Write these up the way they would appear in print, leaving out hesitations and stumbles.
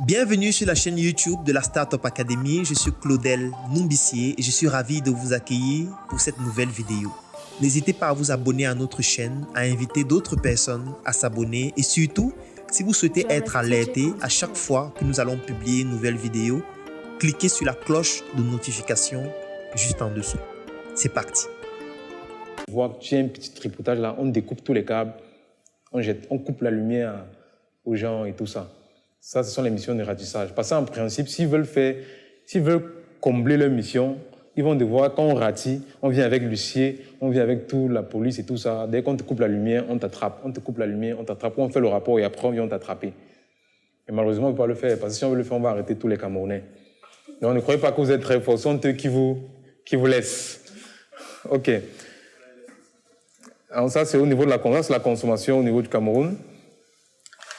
Bienvenue sur la chaîne YouTube de la Startup Academy. Je suis Claudel Numbissier et je suis ravi de vous accueillir pour cette nouvelle vidéo. N'hésitez pas à vous abonner à notre chaîne, à inviter d'autres personnes à s'abonner et surtout, si vous souhaitez être alerté à chaque fois que nous allons publier une nouvelle vidéo, cliquez sur la cloche de notification juste en dessous. C'est parti. Voir que tu as un petit tripotage là, on découpe tous les câbles, on coupe la lumière aux gens et tout ça. Ça, ce sont les missions de ratissage. Parce qu'en principe, s'ils veulent combler leur mission, ils vont devoir, quand on ratit, on vient avec l'huissier, on vient avec toute la police et tout ça. Dès qu'on te coupe la lumière, on t'attrape. On te coupe la lumière, on t'attrape. On fait le rapport et après, on vient t'attraper. Et malheureusement, on ne peut pas le faire. Parce que si on veut le faire, on va arrêter tous les Camerounais. Donc, ne croyez pas que vous êtes très forts. Ce sont eux qui vous laissent. OK. Alors ça, c'est au niveau de la consommation au niveau du Cameroun.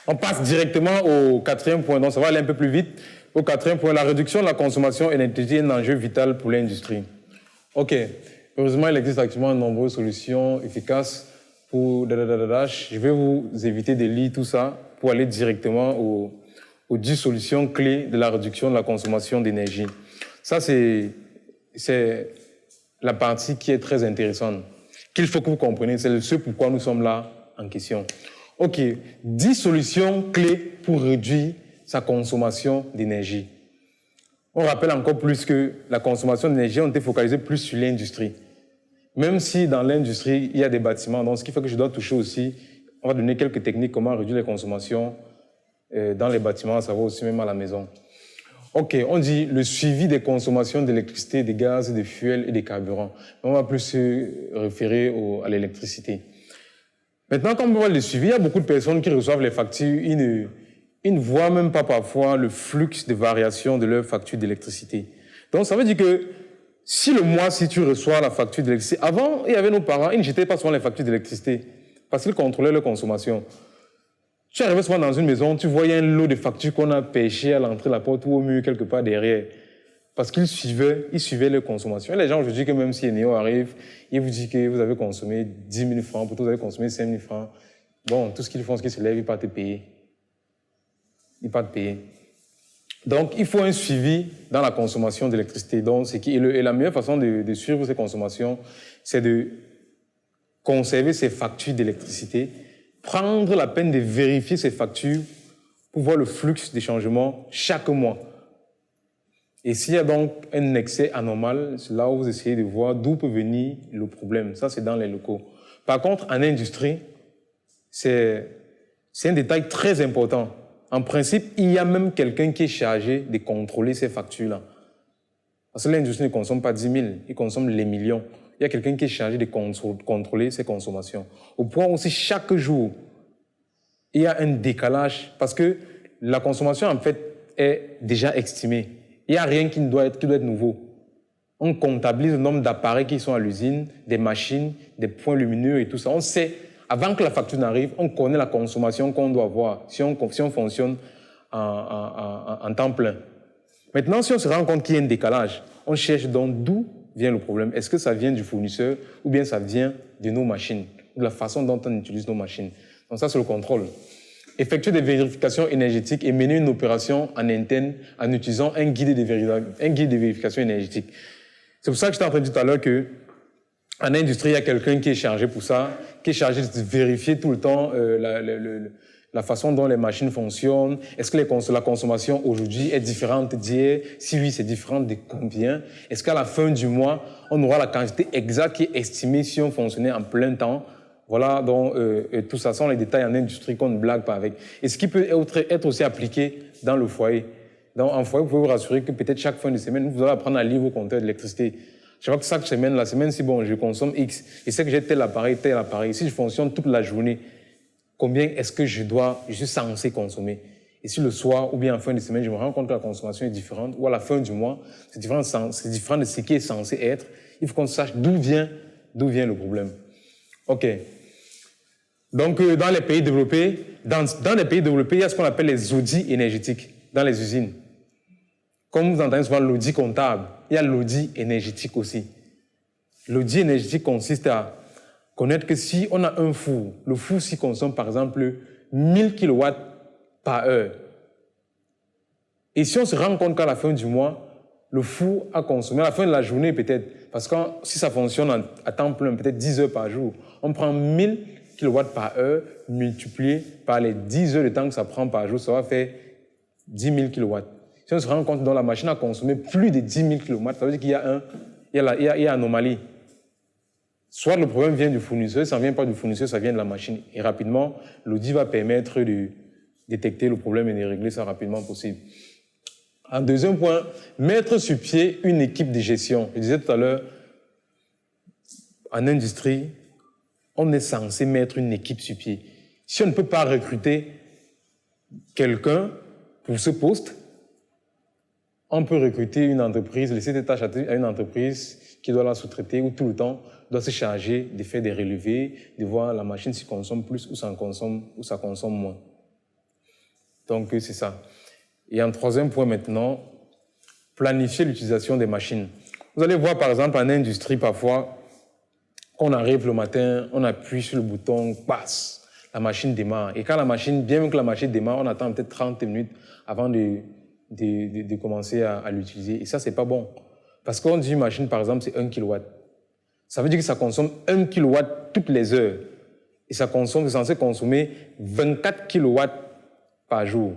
On passe directement au quatrième point, donc ça va aller un peu plus vite. Au quatrième point, la réduction de la consommation énergétique est un enjeu vital pour l'industrie. OK. Heureusement, il existe actuellement de nombreuses solutions efficaces pour... Je vais vous éviter de lire tout ça pour aller directement aux 10 solutions clés de la réduction de la consommation d'énergie. Ça, c'est la partie qui est très intéressante, qu'il faut que vous compreniez. C'est ce pourquoi nous sommes là en question. OK, 10 solutions clés pour réduire sa consommation d'énergie. On rappelle encore plus que la consommation d'énergie, on était focalisé plus sur l'industrie. Même si dans l'industrie, il y a des bâtiments, donc ce qui fait que je dois toucher aussi, on va donner quelques techniques comment réduire les consommations dans les bâtiments, ça va aussi même à la maison. OK, on dit le suivi des consommations d'électricité, de gaz, de fuel et de carburant. On va plus se référer à l'électricité. Maintenant, quand on voit le suivi, il y a beaucoup de personnes qui reçoivent les factures, ils ne voient même pas parfois le flux de variation de leur facture d'électricité. Donc, ça veut dire que si le mois-ci, tu reçois la facture d'électricité, avant, il y avait nos parents, ils ne jetaient pas souvent les factures d'électricité parce qu'ils contrôlaient leur consommation. Tu arrivais souvent dans une maison, tu voyais un lot de factures qu'on a pêché à l'entrée de la porte ou au mur quelque part derrière. Parce qu'ils suivaient leur consommation. Et les gens aujourd'hui, que même si Eneo arrive, ils vous disent que vous avez consommé 10 000 francs, pour vous avez consommé 5 000 francs. Bon, tout ce qu'ils font, c'est qu'ils se lèvent, ils ne partent te payer. Ils ne partent te payer. Donc, il faut un suivi dans la consommation d'électricité. Et la meilleure façon de suivre ces consommations, c'est de conserver ces factures d'électricité, prendre la peine de vérifier ces factures pour voir le flux des changements chaque mois. Et s'il y a donc un excès anormal, c'est là où vous essayez de voir d'où peut venir le problème. Ça, c'est dans les locaux. Par contre, en industrie, c'est un détail très important. En principe, il y a même quelqu'un qui est chargé de contrôler ces factures-là. Parce que l'industrie ne consomme pas 10 000, il consomme les millions. Il y a quelqu'un qui est chargé de contrôler ces consommations. Au point où, chaque jour, il y a un décalage, parce que la consommation, en fait, est déjà estimée. Il n'y a rien qui doit être nouveau. On comptabilise le nombre d'appareils qui sont à l'usine, des machines, des points lumineux et tout ça. On sait, avant que la facture n'arrive, on connaît la consommation qu'on doit avoir si on fonctionne en temps plein. Maintenant, si on se rend compte qu'il y a un décalage, on cherche donc d'où vient le problème. Est-ce que ça vient du fournisseur ou bien ça vient de nos machines, de la façon dont on utilise nos machines. Donc ça, c'est le contrôle. Effectuer des vérifications énergétiques et mener une opération en interne en utilisant un guide de vérification énergétique. C'est pour ça que j'étais en train de dire tout à l'heure qu'en industrie, il y a quelqu'un qui est chargé pour ça, qui est chargé de vérifier tout le temps la façon dont les machines fonctionnent. Est-ce que la consommation aujourd'hui est différente d'hier? Si oui, c'est différent de combien? Est-ce qu'à la fin du mois, on aura la quantité exacte qui est estimée si on fonctionnait en plein temps? Voilà, donc tout ça sont les détails en industrie qu'on ne blague pas avec. Et ce qui peut être aussi appliqué dans le foyer. En foyer, vous pouvez vous rassurer que peut-être chaque fin de semaine, vous allez apprendre à lire vos compteurs d'électricité. Je vois que chaque semaine, la semaine, si bon, je consomme X, et c'est que j'ai tel appareil. Si je fonctionne toute la journée, combien est-ce que je suis censé consommer? Et si le soir ou bien en fin de semaine, je me rends compte que la consommation est différente, ou à la fin du mois, c'est différent de ce qui est censé être, il faut qu'on sache d'où vient le problème. OK. Donc, dans les pays développés, il y a ce qu'on appelle les audits énergétiques dans les usines. Comme vous entendez souvent l'audit comptable, il y a l'audit énergétique aussi. L'audit énergétique consiste à connaître que si on a un four, le four s'y consomme par exemple 1000 kW par heure. Et si on se rend compte qu'à la fin du mois, le four a consommé, à la fin de la journée peut-être, parce que si ça fonctionne à temps plein, peut-être 10 heures par jour, on prend 1000 kW par heure multiplié par les 10 heures de temps que ça prend par jour, ça va faire 10 000 kW. Si on se rend compte que la machine a consommé plus de 10 000 kW, ça veut dire qu'il y a anomalie. Soit le problème vient du fournisseur, ça ne vient pas du fournisseur, ça vient de la machine. Et rapidement, l'audit va permettre de détecter le problème et de régler ça rapidement possible. Un deuxième point, mettre sur pied une équipe de gestion. Je disais tout à l'heure, en industrie, on est censé mettre une équipe sur pied. Si on ne peut pas recruter quelqu'un pour ce poste, on peut recruter une entreprise, laisser des tâches à une entreprise qui doit la sous-traiter ou tout le temps doit se charger de faire des relevés, de voir la machine si consomme plus ou ça consomme moins. Donc, c'est ça. Et un troisième point maintenant, planifier l'utilisation des machines. Vous allez voir, par exemple, en industrie, parfois, on arrive le matin, on appuie sur le bouton, passe, la machine démarre. Et quand la machine, bien que la machine démarre, on attend peut-être 30 minutes avant de commencer à l'utiliser. Et ça, c'est pas bon. Parce qu'on dit une machine, par exemple, c'est 1 kW. Ça veut dire que ça consomme 1 kW toutes les heures. Et c'est censé consommer 24 kW par jour.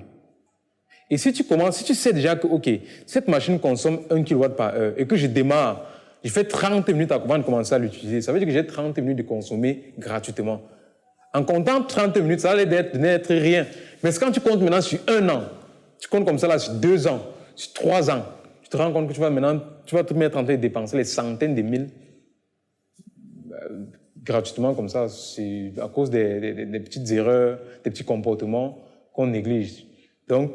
Et si tu sais déjà que, OK, cette machine consomme 1 kW par heure et que je démarre, je fais 30 minutes avant de commencer à l'utiliser, ça veut dire que j'ai 30 minutes de consommer gratuitement. En comptant 30 minutes, ça allait n'être rien. Mais quand tu comptes maintenant sur 1 an, tu comptes comme ça là sur 2 ans, sur 3 ans, tu te rends compte que tu vas te mettre en train de dépenser les centaines de mille gratuitement comme ça. C'est à cause des petites erreurs, des petits comportements qu'on néglige. Donc,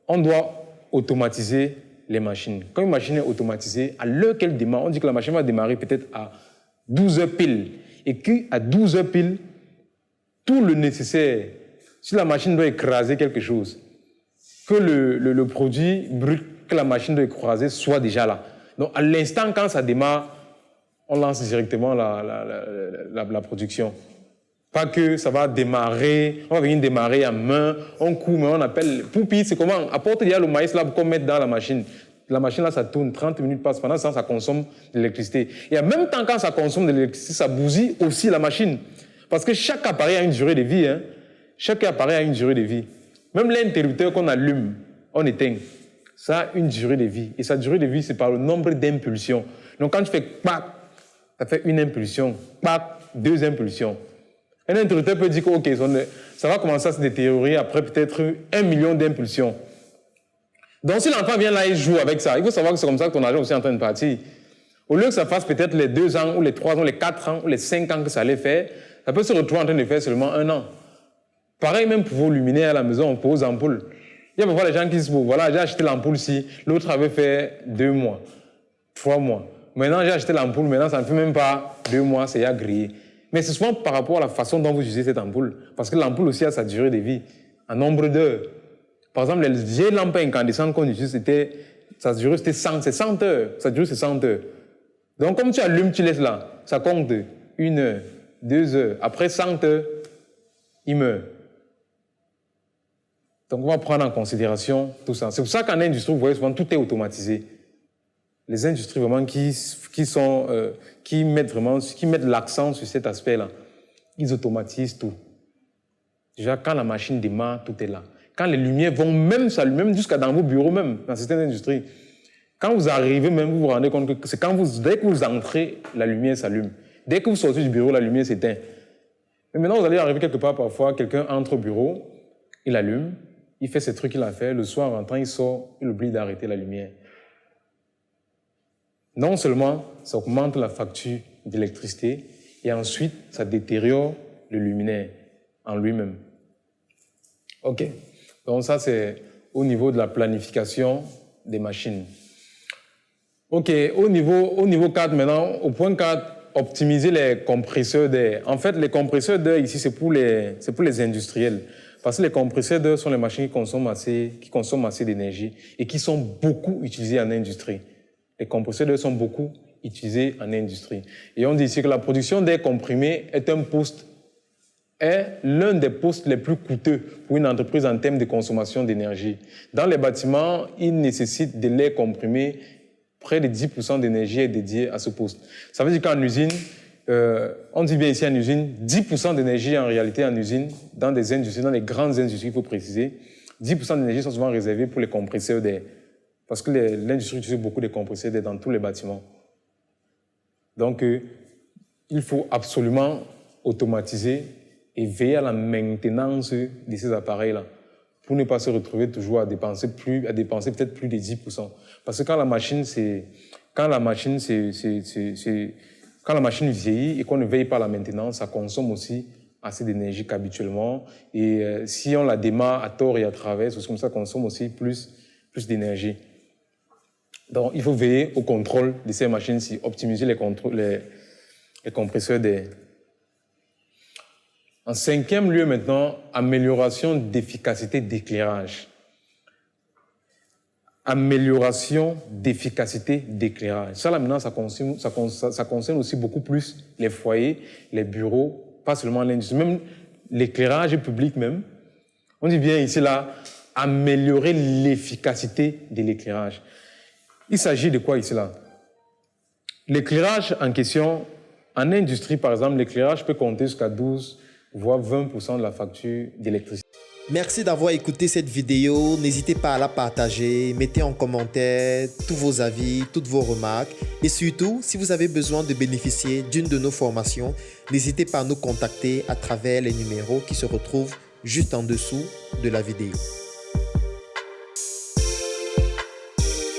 on doit automatiser les machines. Quand une machine est automatisée, à l'heure qu'elle démarre, on dit que la machine va démarrer peut-être à 12 heures pile. Et qu'à 12 heures pile, tout le nécessaire, si la machine doit écraser quelque chose, que le produit brut que la machine doit écraser soit déjà là. Donc, à l'instant, quand ça démarre, on lance directement la production. Pas que ça va démarrer, on va venir démarrer à main, on coupe, mais on appelle. Poupi, c'est comment? Apporte déjà le maïs là pour qu'on mette dans la machine. La machine là, ça tourne, 30 minutes passent. Pendant ce temps, ça consomme de l'électricité. Et en même temps, quand ça consomme de l'électricité, ça bousille aussi la machine. Parce que chaque appareil a une durée de vie. Hein. Chaque appareil a une durée de vie. Même l'interrupteur qu'on allume, on éteint. Ça a une durée de vie. Et sa durée de vie, c'est par le nombre d'impulsions. Donc quand tu fais pac, ça fait une impulsion. Pac, 2 impulsions. Un interrupteur peut dire que OK, ça va commencer à se détériorer après peut-être 1 million d'impulsions. Donc si l'enfant vient là et joue avec ça, il faut savoir que c'est comme ça que ton argent aussi est en train de partir. Au lieu que ça fasse peut-être les 2 ans, ou les 3 ans, ou les 4 ans, ou les 5 ans que ça allait faire, ça peut se retrouver en train de faire seulement 1 an. Pareil même pour vos luminaires à la maison, pour vos ampoules. Il y a parfois les gens qui se disent, voilà, j'ai acheté l'ampoule-ci, l'autre avait fait 2 mois, 3 mois. Maintenant, j'ai acheté l'ampoule, maintenant, ça ne fait même pas 2 mois, c'est à griller. Mais c'est souvent par rapport à la façon dont vous utilisez cette ampoule. Parce que l'ampoule aussi a sa durée de vie, en nombre d'heures. Par exemple, les vieilles lampes incandescentes qu'on utilise, sa durée, c'était 100 heures. Sa durée, c'est 100 heures. Donc, comme tu allumes, tu laisses là, ça compte 1 heure, 2 heures. Après 100 heures, il meurt. Donc, on va prendre en considération tout ça. C'est pour ça qu'en industrie, vous voyez souvent, tout est automatisé. Les industries vraiment qui mettent l'accent sur cet aspect-là, ils automatisent tout. Déjà, quand la machine démarre, tout est là. Quand les lumières vont même s'allumer, même jusqu'à dans vos bureaux, même dans certaines industries, quand vous arrivez, même vous vous rendez compte que c'est dès que vous entrez, la lumière s'allume. Dès que vous sortez du bureau, la lumière s'éteint. Mais maintenant, vous allez arriver quelque part, parfois, quelqu'un entre au bureau, il allume, il fait ses trucs qu'il a fait, le soir, en rentrant, il sort, il oublie d'arrêter la lumière. Non seulement ça augmente la facture d'électricité, et ensuite ça détériore le luminaire en lui-même. OK. Donc ça, c'est au niveau de la planification des machines. OK. Au niveau 4 maintenant, au point 4, optimiser les compresseurs d'air. En fait, les compresseurs d'air ici, c'est pour les industriels. Parce que les compresseurs d'air sont les machines qui consomment assez d'énergie et qui sont beaucoup utilisées en industrie. Les compresseurs d'air sont beaucoup utilisés en industrie. Et on dit ici que la production d'air comprimé est un poste est l'un des postes les plus coûteux pour une entreprise en termes de consommation d'énergie. Dans les bâtiments, il nécessite de l'air comprimé. Près de 10% d'énergie est dédiée à ce poste. Ça veut dire qu'en usine, on dit bien ici en usine, 10% d'énergie en réalité en usine, dans des industries, dans les grandes industries, il faut préciser, 10% d'énergie sont souvent réservés pour les compresseurs d'air. Parce que l'industrie utilise beaucoup de compresseurs d'air dans tous les bâtiments. Donc, il faut absolument automatiser et veiller à la maintenance de ces appareils-là pour ne pas se retrouver toujours à dépenser peut-être plus de 10%. Parce que quand la machine vieillit et qu'on ne veille pas à la maintenance, ça consomme aussi assez d'énergie qu'habituellement. Et si on la démarre à tort et à travers, c'est comme ça qu'on consomme aussi plus d'énergie. Donc, il faut veiller au contrôle de ces machines-ci, optimiser les compresseurs d'air. En 5e lieu maintenant, amélioration d'efficacité d'éclairage. Amélioration d'efficacité d'éclairage. Ça, là, maintenant, ça concerne aussi beaucoup plus les foyers, les bureaux, pas seulement l'industrie, même l'éclairage public même. On dit bien ici, là, améliorer l'efficacité de l'éclairage. Il s'agit de quoi ici, là? L'éclairage en question, en industrie, par exemple, l'éclairage peut compter jusqu'à 12 voire 20% de la facture d'électricité. Merci d'avoir écouté cette vidéo. N'hésitez pas à la partager. Mettez en commentaire tous vos avis, toutes vos remarques. Et surtout, si vous avez besoin de bénéficier d'une de nos formations, n'hésitez pas à nous contacter à travers les numéros qui se retrouvent juste en dessous de la vidéo.